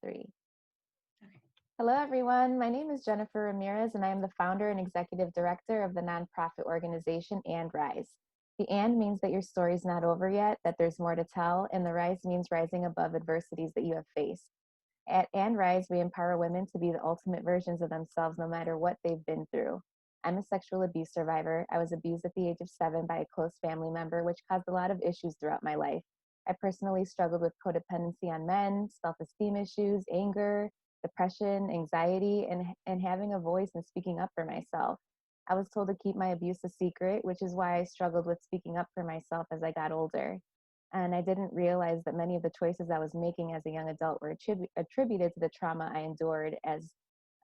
3. Okay. Hello, everyone. My name is Jennifer Ramirez, and I am the founder and executive director of the nonprofit organization And Rise. The and means that your story is not over yet, that there's more to tell, and the rise means rising above adversities that you have faced. At And Rise, we empower women to be the ultimate versions of themselves no matter what they've been through. I'm a sexual abuse survivor. I was abused at the age of 7 by a close family member, which caused a lot of issues throughout my life. I personally struggled with codependency on men, self-esteem issues, anger, depression, anxiety, and having a voice and speaking up for myself. I was told to keep my abuse a secret, which is why I struggled with speaking up for myself as I got older. And I didn't realize that many of the choices I was making as a young adult were attributed to the trauma I endured as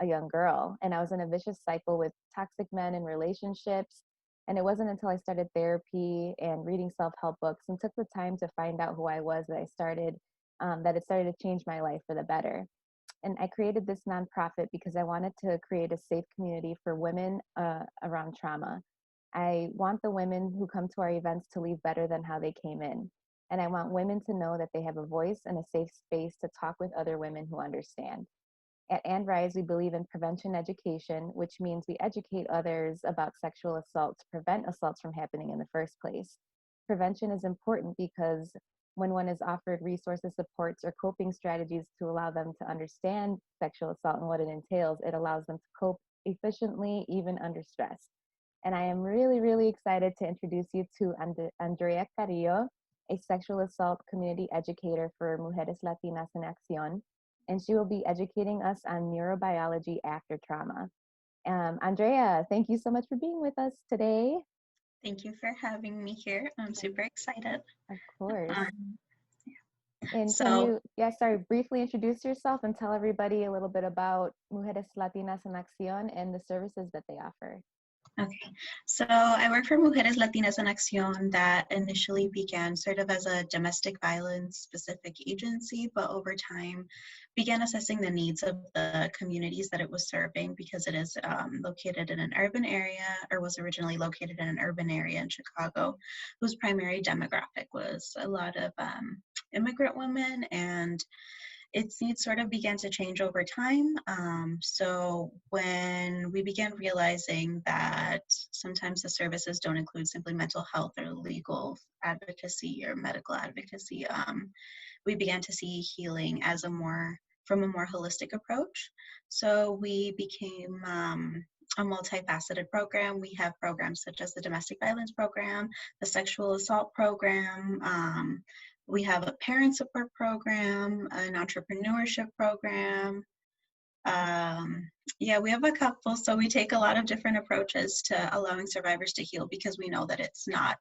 a young girl. And I was in a vicious cycle with toxic men and relationships. And it wasn't until I started therapy and reading self-help books and took the time to find out who I was that it started to change my life for the better. And I created this nonprofit because I wanted to create a safe community for women around trauma. I want the women who come to our events to leave better than how they came in. And I want women to know that they have a voice and a safe space to talk with other women who understand. At And Rise, we believe in prevention education, which means we educate others about sexual assault to prevent assaults from happening in the first place. Prevention is important because when one is offered resources, supports, or coping strategies to allow them to understand sexual assault and what it entails, it allows them to cope efficiently, even under stress. And I am really, really excited to introduce you to Andrea Carrillo, a sexual assault community educator for Mujeres Latinas in Accion, and she will be educating us on neurobiology after trauma. Andrea, thank you so much for being with us today. Thank you for having me here. I'm super excited. Of course. Yeah. And So, can you, briefly introduce yourself and tell everybody a little bit about Mujeres Latinas en Acción and the services that they offer? okay. So I work for Mujeres Latinas en Acción that initially began sort of as a domestic violence specific agency, but over time began assessing the needs of the communities that it was serving because it is located in an urban area, or was originally located in an urban area in Chicago, whose primary demographic was a lot of immigrant women, and its needs sort of began to change over time. So when we began realizing that sometimes the services don't include simply mental health or legal advocacy or medical advocacy, we began to see healing as from a more holistic approach. So we became a multifaceted program. We have programs such as the domestic violence program, the sexual assault program, we have a parent support program, an entrepreneurship program. Yeah, we have a couple. So we take a lot of different approaches to allowing survivors to heal because we know that it's not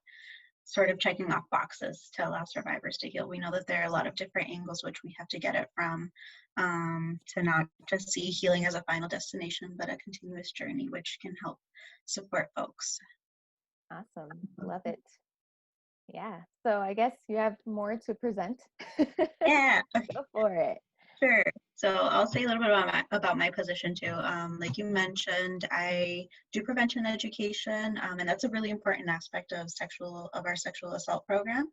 sort of checking off boxes to allow survivors to heal. We know that there are a lot of different angles which we have to get it from, to not just see healing as a final destination, but a continuous journey which can help support folks. Awesome. Love it. Yeah. So I guess you have more to present. Yeah. Okay. Go for it. Sure. So I'll say a little bit about my position too. Like you mentioned, I do prevention education, and that's a really important aspect of our sexual assault program.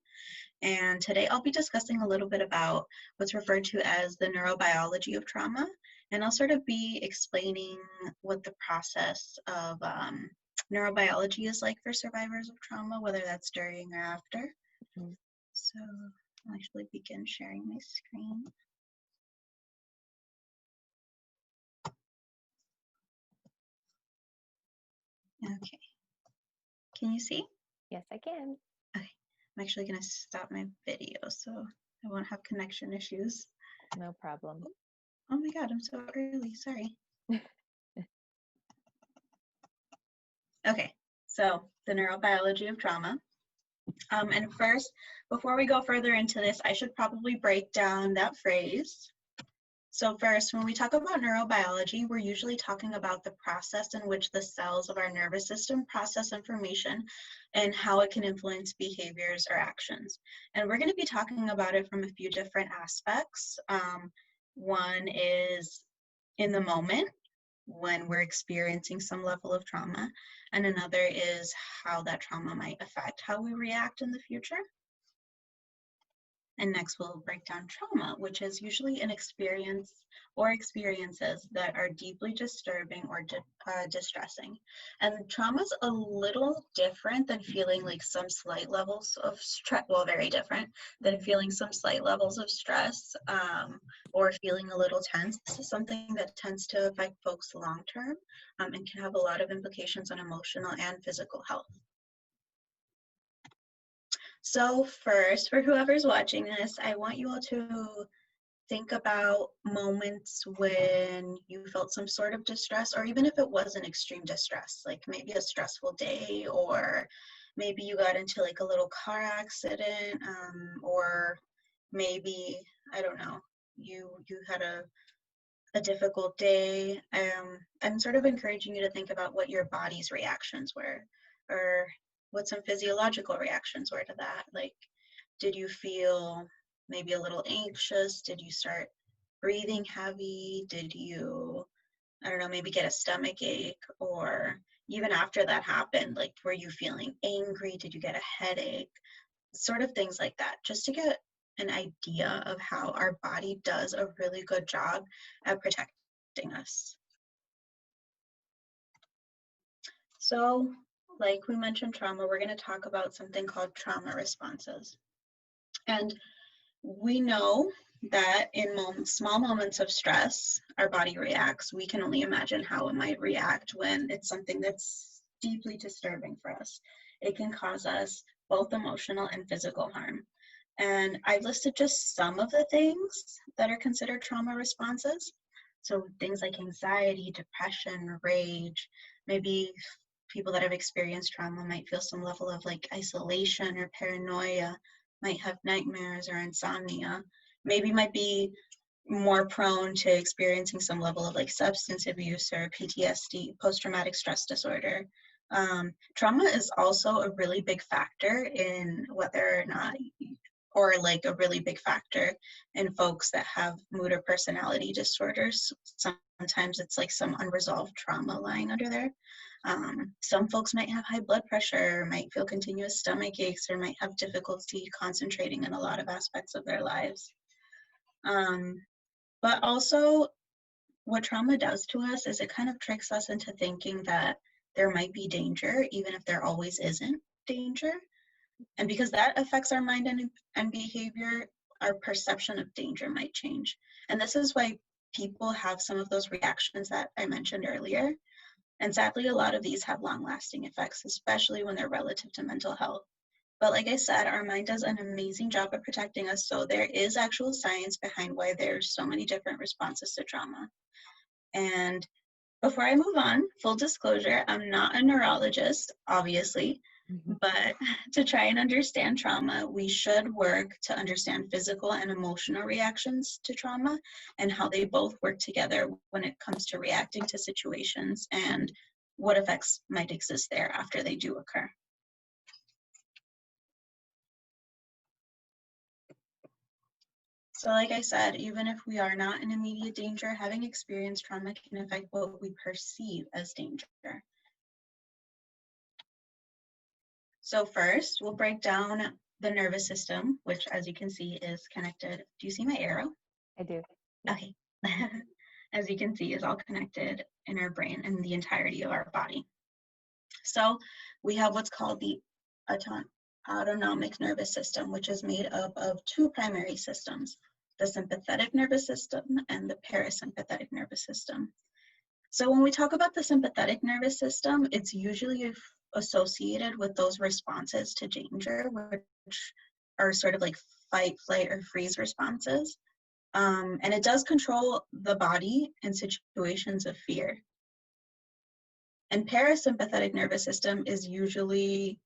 And today I'll be discussing a little bit about what's referred to as the neurobiology of trauma, and I'll sort of be explaining what the process of neurobiology is like for survivors of trauma, whether that's during or after. Mm-hmm. So I'll actually begin sharing my screen. Okay. Can you see? Yes, I can. Okay. I'm actually going to stop my video so I won't have connection issues. No problem. Oh my God, I'm so early. Sorry. Okay. So the neurobiology of trauma. And first, before we go further into this, I should probably break down that phrase. So first, when we talk about neurobiology, we're usually talking about the process in which the cells of our nervous system process information and how it can influence behaviors or actions. And we're going to be talking about it from a few different aspects. One is in the moment, when we're experiencing some level of trauma, and another is how that trauma might affect how we react in the future. And next we'll break down trauma, which is usually an experience or experiences that are deeply disturbing or distressing. And trauma is a little different than feeling like some slight levels of stress, well, very different than feeling some slight levels of stress or feeling a little tense. This is something that tends to affect folks long term and can have a lot of implications on emotional and physical health. So first, for whoever's watching this, I want you all to think about moments when you felt some sort of distress, or even if it wasn't extreme distress, like maybe a stressful day, or maybe you got into like a little car accident, or maybe, I don't know, you had a difficult day. I'm sort of encouraging you to think about what your body's reactions were, or what some physiological reactions were to that. Like, did you feel maybe a little anxious? Did you start breathing heavy? Did you, I don't know, maybe get a stomach ache? Or even after that happened, like, were you feeling angry? Did you get a headache? Sort of things like that, just to get an idea of how our body does a really good job at protecting us. So, like we mentioned trauma, we're going to talk about something called trauma responses. And we know that in small moments of stress, our body reacts. We can only imagine how it might react when it's something that's deeply disturbing for us. It can cause us both emotional and physical harm. And I've listed just some of the things that are considered trauma responses. So things like anxiety, depression, rage, maybe people that have experienced trauma might feel some level of like isolation or paranoia, might have nightmares or insomnia, maybe might be more prone to experiencing some level of like substance abuse or PTSD, post-traumatic stress disorder. Trauma is also a really big factor in whether or not, or like a really big factor in folks that have mood or personality disorders. Sometimes it's like some unresolved trauma lying under there. Some folks might have high blood pressure, might feel continuous stomach aches, or might have difficulty concentrating in a lot of aspects of their lives. But also, what trauma does to us is it kind of tricks us into thinking that there might be danger, even if there always isn't danger. And because that affects our mind and behavior, our perception of danger might change. And this is why people have some of those reactions that I mentioned earlier. And sadly, a lot of these have long-lasting effects, especially when they're relative to mental health. But like I said, our mind does an amazing job of protecting us, so there is actual science behind why there's so many different responses to trauma. And before I move on, full disclosure, I'm not a neurologist, obviously, but to try and understand trauma, we should work to understand physical and emotional reactions to trauma and how they both work together when it comes to reacting to situations and what effects might exist there after they do occur. So like I said, even if we are not in immediate danger, having experienced trauma can affect what we perceive as danger. So first, we'll break down the nervous system, which as you can see is connected. Do you see my arrow? I do. Okay. As you can see, is all connected in our brain and the entirety of our body. So we have what's called the autonomic nervous system, which is made up of two primary systems, the sympathetic nervous system and the parasympathetic nervous system. So when we talk about the sympathetic nervous system, it's usually associated with those responses to danger, which are sort of like fight, flight, or freeze responses. And it does control the body in situations of fear. And parasympathetic nervous system is usually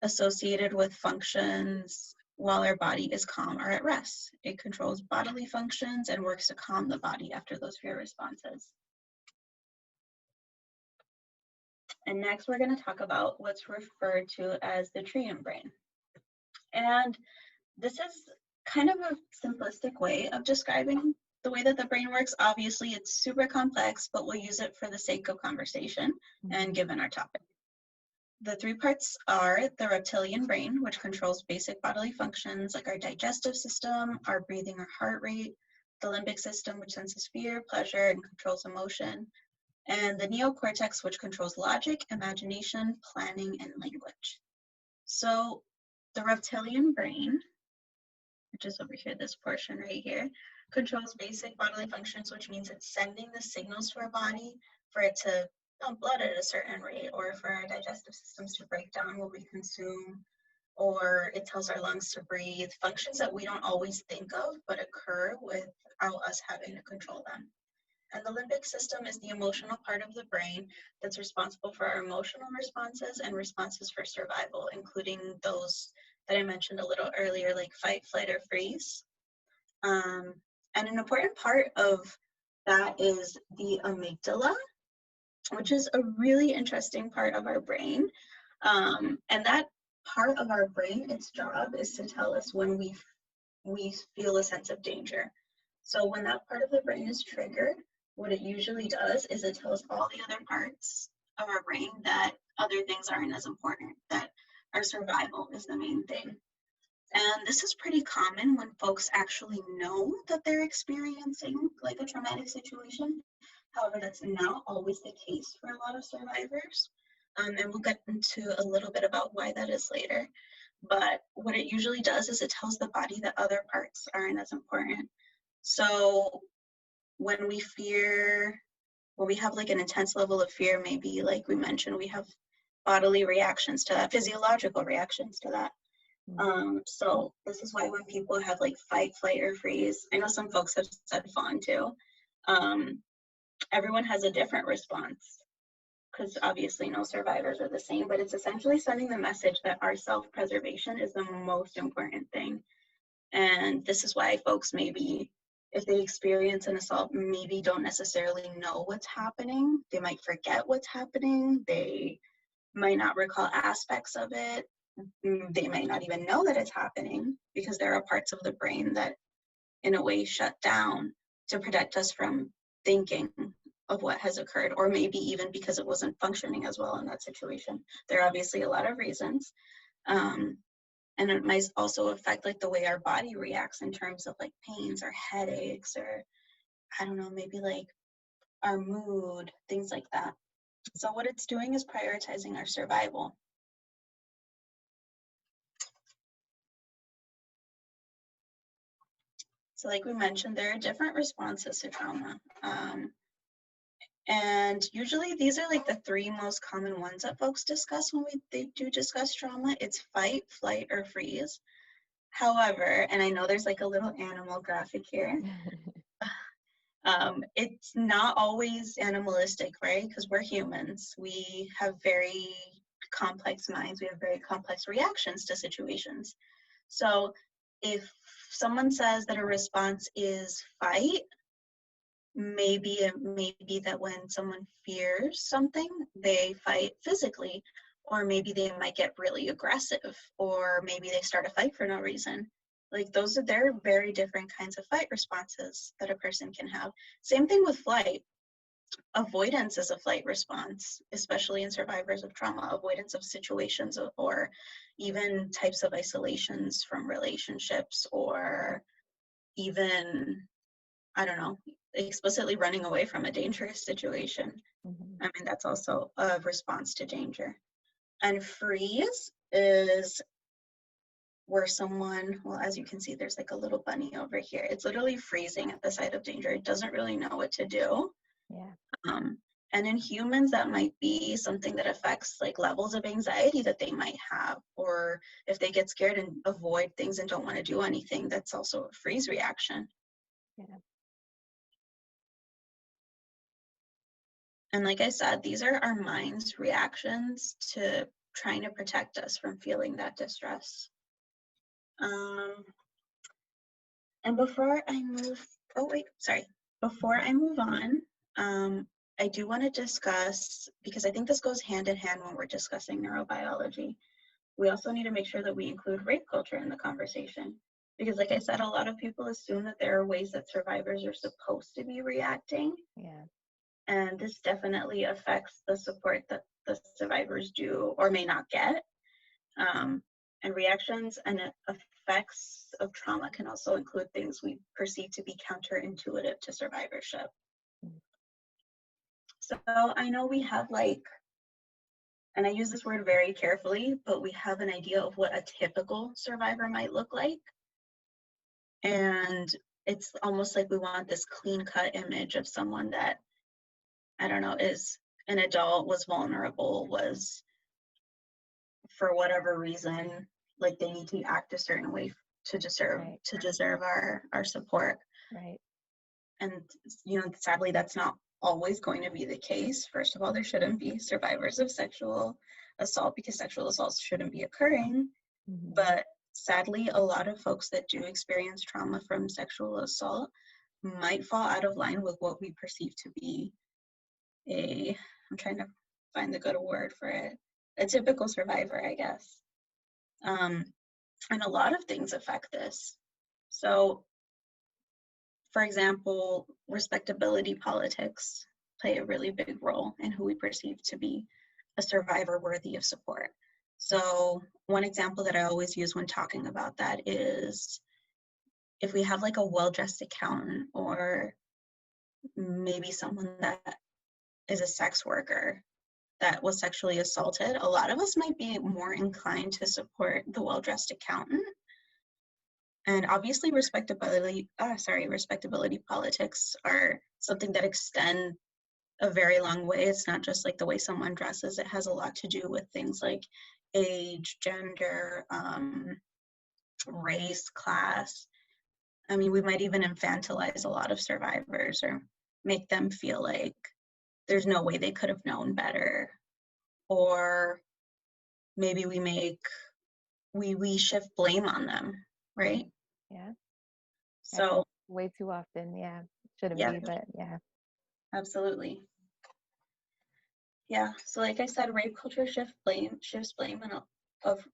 associated with functions while our body is calm or at rest. It controls bodily functions and works to calm the body after those fear responses. And next, we're going to talk about what's referred to as the triune brain. And this is kind of a simplistic way of describing the way that the brain works. Obviously, it's super complex, but we'll use it for the sake of conversation and given our topic. The three parts are the reptilian brain, which controls basic bodily functions like our digestive system, our breathing or heart rate, the limbic system, which senses fear, pleasure, and controls emotion, and the neocortex, which controls logic, imagination, planning, and language. So the reptilian brain, which is over here, this portion right here, controls basic bodily functions, which means it's sending the signals to our body for it to pump blood at a certain rate, or for our digestive systems to break down what we consume, or it tells our lungs to breathe, functions that we don't always think of but occur without us having to control them. And the limbic system is the emotional part of the brain that's responsible for our emotional responses and responses for survival, including those that I mentioned a little earlier, like fight, flight, or freeze. And an important part of that is the amygdala, which is a really interesting part of our brain. And that part of our brain, its job is to tell us when we feel a sense of danger. So when that part of the brain is triggered, what it usually does is it tells all the other parts of our brain that other things aren't as important, that our survival is the main thing. And this is pretty common when folks actually know that they're experiencing like a traumatic situation. However, that's not always the case for a lot of survivors. And we'll get into a little bit about why that is later. But what it usually does is it tells the body that other parts aren't as important. So when we fear, when we have like an intense level of fear, maybe like we mentioned, we have bodily reactions to that, physiological reactions to that. So this is why when people have like fight, flight, or freeze, I know some folks have said fawn too. Everyone has a different response because obviously no survivors are the same, but it's essentially sending the message that our self-preservation is the most important thing. And this is why folks maybe, if they experience an assault, maybe don't necessarily know what's happening. They might forget what's happening. They might not recall aspects of it. They might not even know that it's happening because there are parts of the brain that in a way shut down to protect us from thinking of what has occurred, or maybe even because it wasn't functioning as well in that situation. There are obviously a lot of reasons. And it might also affect like the way our body reacts in terms of like pains or headaches, or I don't know, maybe like our mood, things like that. So what it's doing is prioritizing our survival. So like we mentioned, there are different responses to trauma. And usually these are like the three most common ones that folks discuss when they do discuss trauma. It's fight, flight, or freeze. However, and I know there's like a little animal graphic here. It's not always animalistic, right? Because we're humans. We have very complex minds. We have very complex reactions to situations. So if someone says that a response is fight, maybe it may be that when someone fears something, they fight physically, or maybe they might get really aggressive, or maybe they start a fight for no reason. Like they're very different kinds of fight responses that a person can have. Same thing with flight. Avoidance is a flight response, especially in survivors of trauma, avoidance of situations or even types of isolations from relationships, or even, I don't know, explicitly running away from a dangerous situation. I mean, that's also a response to danger. And freeze is where someone, well, as you can see, there's like a little bunny over here. It's literally freezing at the sight of danger. It doesn't really know what to do. Yeah. And in humans, that might be something that affects like levels of anxiety that they might have, or if they get scared and avoid things and don't want to do anything, that's also a freeze reaction. Yeah. And like I said, these are our mind's reactions to trying to protect us from feeling that distress. And before I move, before I move on, I do want to discuss, because I think this goes hand in hand when we're discussing neurobiology, we also need to make sure that we include rape culture in the conversation. Because like I said, a lot of people assume that there are ways that survivors are supposed to be reacting. Yeah. And this definitely affects the support that the survivors do or may not get. And reactions and effects of trauma can also include things we perceive to be counterintuitive to survivorship. So I know we have and I use this word very carefully, but we have an idea of what a typical survivor might look like. And it's almost like we want this clean-cut image of someone that, I don't know, is an adult, was vulnerable, was, for whatever reason, like they need to act a certain way to deserve our support. Right. And sadly, that's not always going to be the case. First of all, there shouldn't be survivors of sexual assault because sexual assaults shouldn't be occurring. Mm-hmm. But sadly, a lot of folks that do experience trauma from sexual assault might fall out of line with what we perceive to be I'm trying to find the good word for it, a typical survivor, I guess. And a lot of things affect this. So, for example, respectability politics play a really big role in who we perceive to be a survivor worthy of support. So one example that I always use when talking about that is if we have like a well-dressed accountant or maybe someone that is a sex worker that was sexually assaulted, a lot of us might be more inclined to support the well-dressed accountant. And obviously respectability politics are something that extend a very long way. It's not just like the way someone dresses. It has a lot to do with things like age, gender, race, class. I mean, we might even infantilize a lot of survivors or make them feel like there's no way they could have known better. Or maybe we shift blame on them, right? Yeah. So way too often, yeah. Shouldn't be, but yeah. Absolutely. Yeah, so like I said, rape culture shifts blame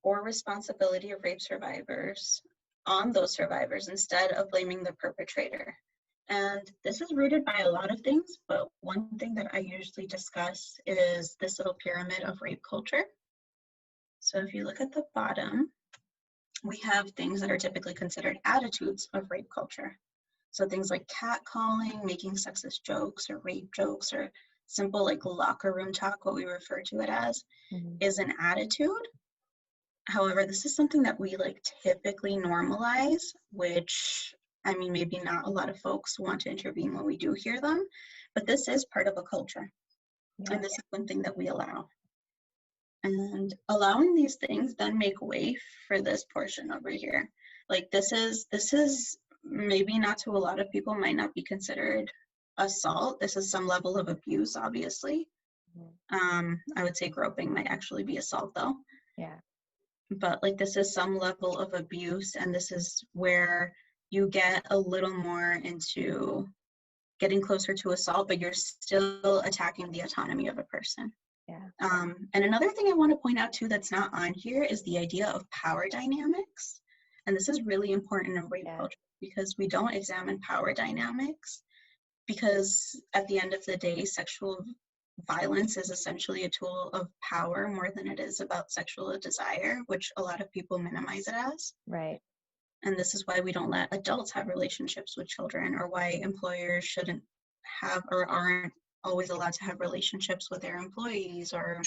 or responsibility of rape survivors on those survivors instead of blaming the perpetrator. And this is rooted by a lot of things, but one thing that I usually discuss is this little pyramid of rape culture. So if you look at the bottom, we have things that are typically considered attitudes of rape culture. So things like catcalling, making sexist jokes or rape jokes, or simple like locker room talk, what we refer to it as, is an attitude. However, this is something that we like typically normalize, which, I mean, maybe not a lot of folks want to intervene when we do hear them, but this is part of a culture. Yeah. And this is one thing that we allow. And allowing these things then make way for this portion over here. Like this is maybe not to a lot of people might not be considered assault. This is some level of abuse, obviously. I would say groping might actually be assault though. Yeah. But like this is some level of abuse, and this is where you get a little more into getting closer to assault, but you're still attacking the autonomy of a person. Yeah. And another thing I want to point out too that's not on here is the idea of power dynamics. And this is really important in rape culture because we don't examine power dynamics, because at the end of the day, sexual violence is essentially a tool of power more than it is about sexual desire, which a lot of people minimize it as. Right. And this is why we don't let adults have relationships with children, or why employers shouldn't have or aren't always allowed to have relationships with their employees, or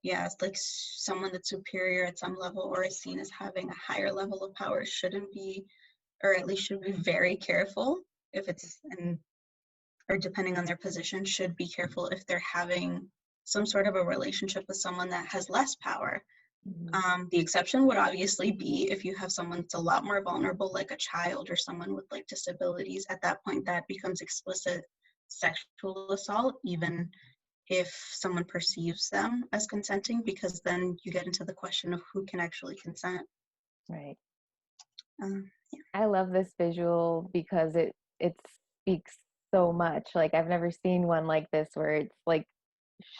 it's like someone that's superior at some level or is seen as having a higher level of power shouldn't be, or at least should be very careful if it's or depending on their position, should be careful if they're having some sort of a relationship with someone that has less power. The exception would obviously be if you have someone that's a lot more vulnerable, like a child or someone with like disabilities. At that point, that becomes explicit sexual assault, even if someone perceives them as consenting, because then you get into the question of who can actually consent. Right. I love this visual because it speaks so much. Like I've never seen one like this where it's like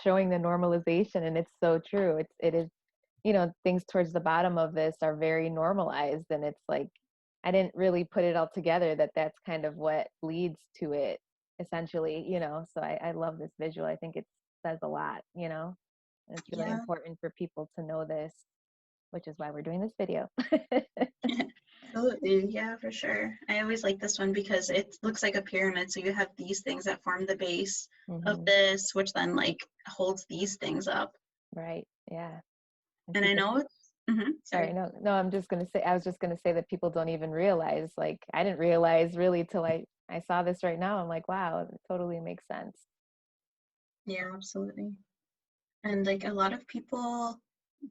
showing the normalization, and it's so true. It is, things towards the bottom of this are very normalized, and it's like I didn't really put it all together that that's kind of what leads to it essentially, so I love this visual. I think says a lot, you know. And it's really Yeah. important for people to know this, which is why we're doing this video. Absolutely. Yeah, for sure. I always like this one because it looks like a pyramid. So you have these things that form the base of Hmm. this, which then like holds these things up. Right. Yeah. And And I people, know it's, sorry, sorry. no, I'm just gonna say, I was just gonna say that people don't even realize, like, I didn't realize really till I saw this right now. I'm like, wow, it totally makes sense. Yeah, absolutely. And like a lot of people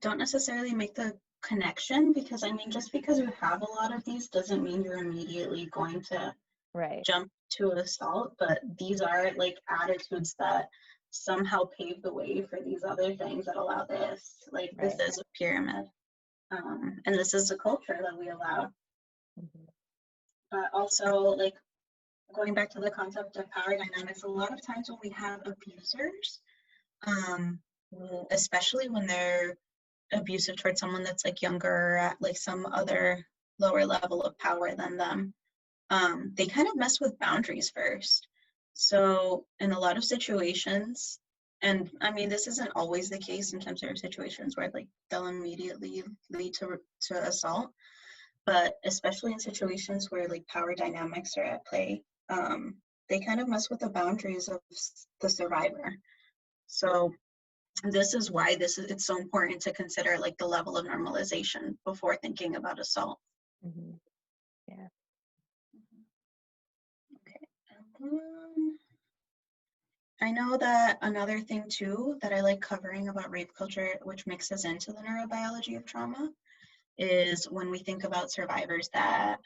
don't necessarily make the connection because I mean, just because you have a lot of these doesn't mean you're immediately going to Right. jump to assault, but these are like attitudes that somehow pave the way for these other things that allow this. Like this Right. is a pyramid, and this is a culture that we allow. Hmm. But also, like going back to the concept of power dynamics, a lot of times when we have abusers, um, especially when they're abusive towards someone that's like younger or at like some other lower level of power than them, they kind of mess with boundaries first. So in a lot of situations, and I mean this isn't always the case, sometimes there are situations where like they'll immediately lead to assault, but especially in situations where like power dynamics are at play, they kind of mess with the boundaries of the survivor. So this is why it's so important to consider like the level of normalization before thinking about assault. Hmm. Yeah. Okay. I know that another thing too that I like covering about rape culture, which mixes into the neurobiology of trauma, is when we think about survivors that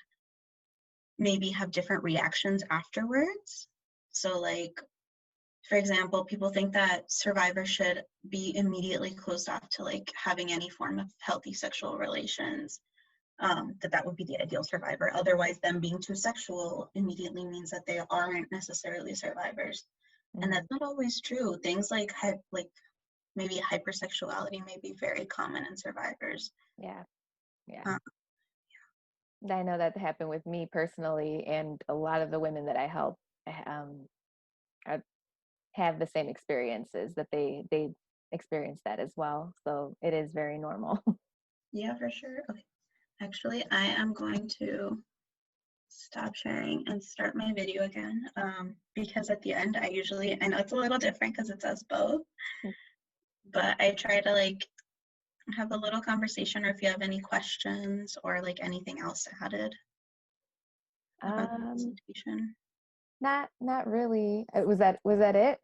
maybe have different reactions afterwards. So like, for example, people think that survivors should be immediately closed off to like having any form of healthy sexual relations. That would be the ideal survivor. Otherwise, them being too sexual immediately means that they aren't necessarily survivors, and Hmm. that's not always true. Things like maybe hypersexuality may be very common in survivors. Yeah. Yeah. Uh, I know that happened with me personally, and a lot of the women that I help um, are, have the same experiences that they experience that as well. So it is very normal. yeah, for sure. Okay. Actually, I am going to stop sharing and start my video again, because at the end, I know it's a little different because it's us both, but I try to like have a little conversation or if you have any questions or like anything else added about the um, presentation. not really. Was that it?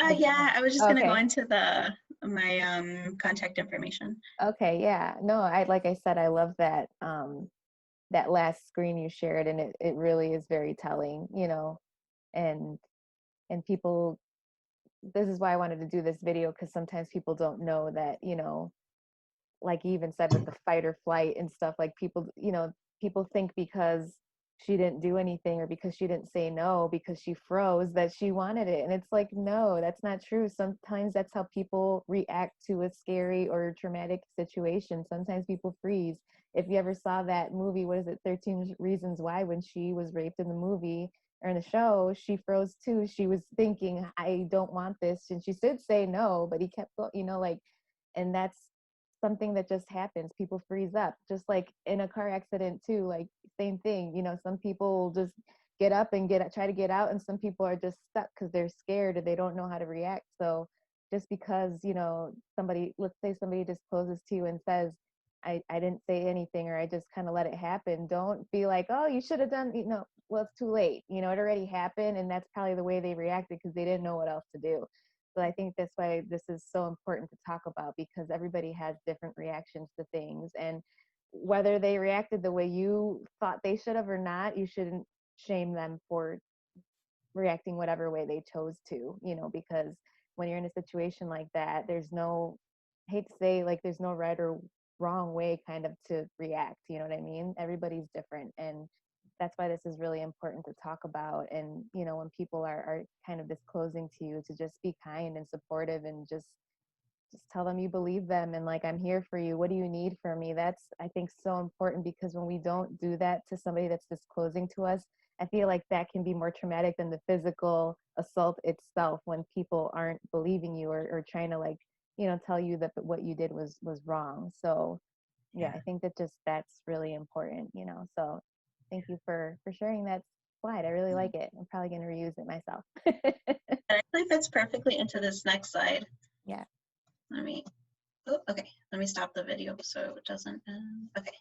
Did you Yeah, I was just gonna go Okay. into the my contact information. Okay, yeah. No, I like I said, I love that that last screen you shared, and it really is very telling, you know, and people, this is why I wanted to do this video, because sometimes people don't know that, you know, like you even said with the fight or flight and stuff, like people, you know, people think because she didn't do anything or because she didn't say no because she froze that she wanted it, and it's like, no, that's not true. Sometimes that's how people react to a scary or traumatic situation. Sometimes people freeze. If you ever saw that movie, what is it, 13 Reasons Why, when she was raped in the movie or in the show, she froze too. She was thinking, I don't want this, and she did say no, but he kept going, you know, like, and that's something that just happens. People freeze up, just like in a car accident too. Like, same thing, you know, some people just get up and try to get out, and some people are just stuck because they're scared or they don't know how to react. So just because, you know, somebody, let's say somebody just closes to you and says, I didn't say anything, or I just kind of let it happen, don't be like, oh, you should have done, you know, well, it's too late, you know, it already happened, and that's probably the way they reacted because they didn't know what else to do. So I think that's why this is so important to talk about, because everybody has different reactions to things. And whether they reacted the way you thought they should have or not, you shouldn't shame them for reacting whatever way they chose to, you know, because when you're in a situation like that, there's no, I hate to say, like, there's no right or wrong way kind of to react. You know what I mean? Everybody's different. And that's why this is really important to talk about. And, you know, when people are kind of disclosing to you, to just be kind and supportive, and just tell them you believe them, and like, I'm here for you, what do you need from me? That's, I think, so important, because when we don't do that to somebody that's disclosing to us, I feel like that can be more traumatic than the physical assault itself, when people aren't believing you, or trying to, like, tell you that what you did was wrong. So yeah, I think that that's really important, so thank you for sharing that slide. I really like it. I'm probably going to reuse it myself. It actually fits perfectly into this next slide. Yeah. Okay, let me stop the video so it doesn't, okay.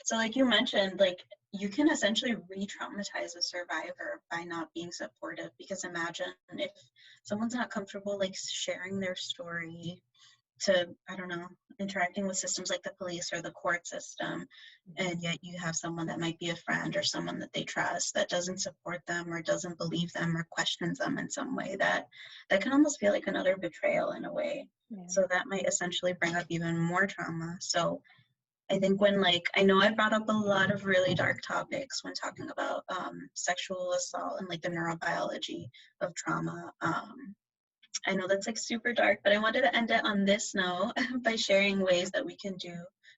So like you mentioned, like you can essentially re-traumatize a survivor by not being supportive, because imagine if someone's not comfortable like sharing their story to, I don't know, interacting with systems like the police or the court system, and yet you have someone that might be a friend or someone that they trust that doesn't support them or doesn't believe them or questions them in some way, that can almost feel like another betrayal in a way. Yeah. So that might essentially bring up even more trauma. So I think when, like, I know I brought up a lot of really dark topics when talking about sexual assault and like the neurobiology of trauma. I know that's like super dark, but I wanted to end it on this note by sharing ways that we can do,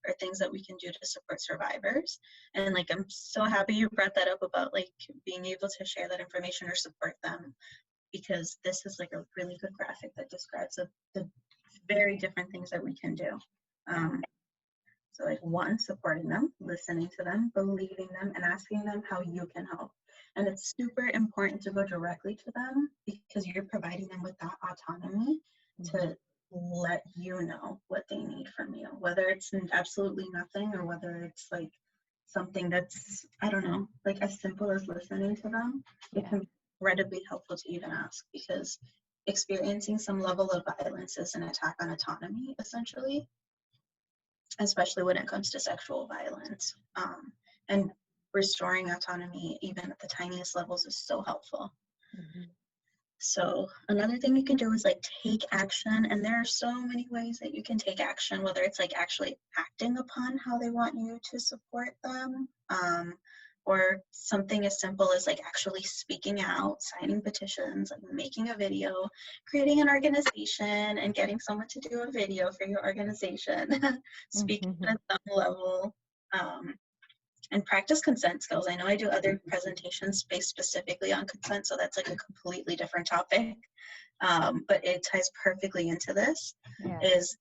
or things that we can do to support survivors. And like, I'm so happy you brought that up about like being able to share that information or support them, because this is like a really good graphic that describes the very different things that we can do. So like, one, supporting them, listening to them, believing them, and asking them how you can help. And it's super important to go directly to them, because you're providing them with that autonomy to let you know what they need from you, whether it's absolutely nothing or whether it's like something that's, I don't know, like as simple as listening to them. Yeah. It can be incredibly helpful to even ask, because experiencing some level of violence is an attack on autonomy, essentially, especially when it comes to sexual violence. And restoring autonomy, even at the tiniest levels, is so helpful. So another thing you can do is like take action, and there are so many ways that you can take action, whether it's like actually acting upon how they want you to support them, or something as simple as like actually speaking out, signing petitions, like making a video, creating an organization and getting someone to do a video for your organization, speaking at some level, and practice consent skills. I know I do other presentations based specifically on consent, so that's like a completely different topic, but it ties perfectly into this. Is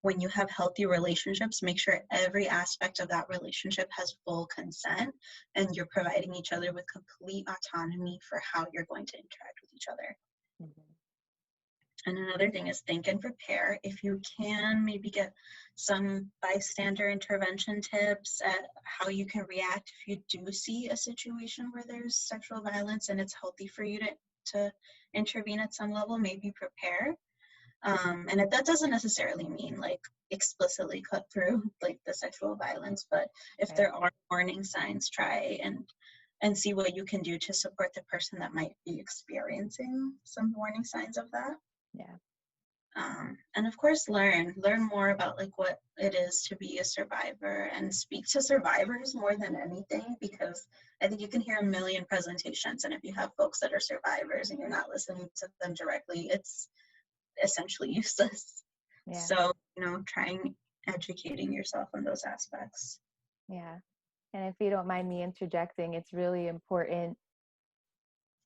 when you have healthy relationships, make sure every aspect of that relationship has full consent, and you're providing each other with complete autonomy for how you're going to interact with each other. And another thing is think and prepare. If you can, maybe get some bystander intervention tips at how you can react if you do see a situation where there's sexual violence and it's healthy for you to intervene at some level. Maybe prepare. And that doesn't necessarily mean like explicitly cut through like the sexual violence, but if there are warning signs, try and see what you can do to support the person that might be experiencing some warning signs of that. And of course, learn more about like what it is to be a survivor, and speak to survivors more than anything, because I think you can hear a million presentations, and if you have folks that are survivors and you're not listening to them directly, it's essentially useless. So, trying educating yourself on those aspects. Yeah. And if you don't mind me interjecting, it's really important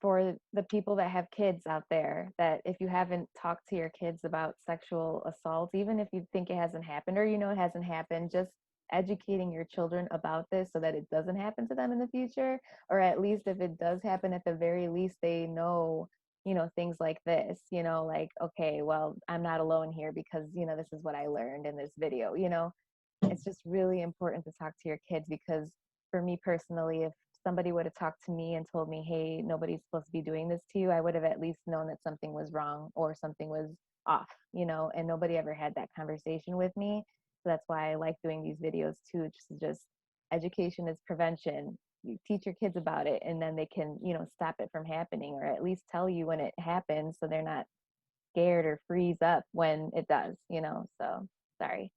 for the people that have kids out there, that if you haven't talked to your kids about sexual assault, even if you think it hasn't happened or it hasn't happened, just educating your children about this so that it doesn't happen to them in the future, or at least if it does happen, at the very least they know things like this, like, okay, well, I'm not alone here, because this is what I learned in this video. It's just really important to talk to your kids, because for me personally, if somebody would have talked to me and told me, hey, nobody's supposed to be doing this to you, I would have at least known that something was wrong or something was off, and nobody ever had that conversation with me. So that's why I like doing these videos too, just education is prevention. You teach your kids about it, and then they can, stop it from happening, or at least tell you when it happens, so they're not scared or freeze up when it does, so sorry.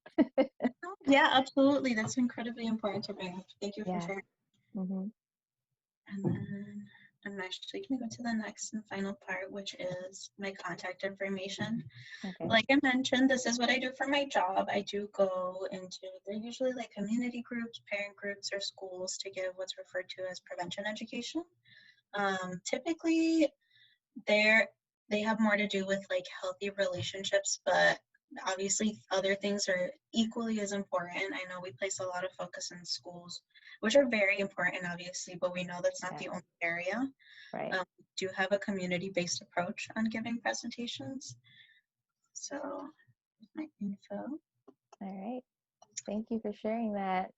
Yeah, absolutely. That's incredibly important to bring up. Thank you for sharing. Mm-hmm. And then I'm actually going to go to the next and final part, which is my contact information. Okay. Like I mentioned, this is what I do for my job. I do go into, they're usually like community groups, parent groups, or schools to give what's referred to as prevention education. Typically, they have more to do with like healthy relationships, but obviously other things are equally as important. I know we place a lot of focus in schools, which are very important, obviously, but we know that's not the only area. Right. We do have a community-based approach on giving presentations. So, my info. All right. Thank you for sharing that.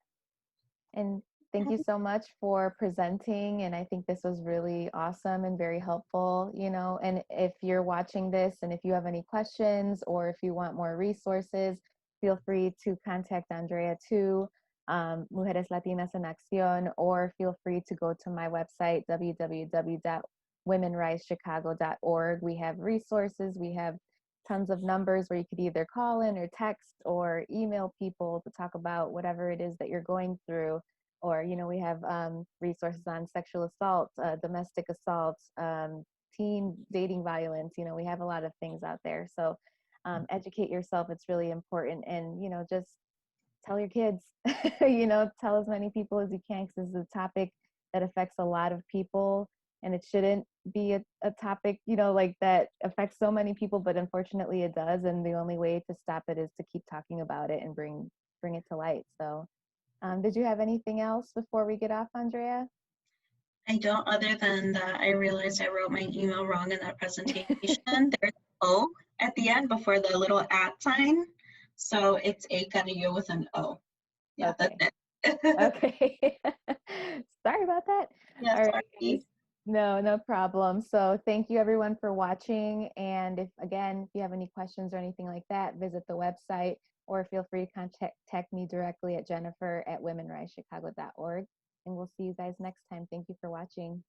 And thank you so much for presenting. And I think this was really awesome and very helpful, you know. And if you're watching this and if you have any questions or if you want more resources, feel free to contact Andrea too, Mujeres Latinas en Accion, or feel free to go to my website, www.womenrisechicago.org. We have resources, we have tons of numbers where you could either call in or text or email people to talk about whatever it is that you're going through. Or, you know, we have resources on sexual assault, domestic assault, teen dating violence. You know, we have a lot of things out there. So educate yourself. It's really important. And, you know, just tell your kids, you know, tell as many people as you can, because this is a topic that affects a lot of people. And it shouldn't be a topic, you know, like that affects so many people, but unfortunately it does. And the only way to stop it is to keep talking about it and bring it to light. So did you have anything else before we get off, Andrea? I don't, other than that, I realized I wrote my email wrong in that presentation. There's O at the end before the little at sign. So it's A Carrillo with an O. Yeah, Okay. that's it. Okay. Sorry about that. Yeah, All right, guys. sorry. No problem. So thank you everyone for watching. And if you have any questions or anything like that, visit the website or feel free to contact me directly at Jennifer@womenrisechicago.org. And we'll see you guys next time. Thank you for watching.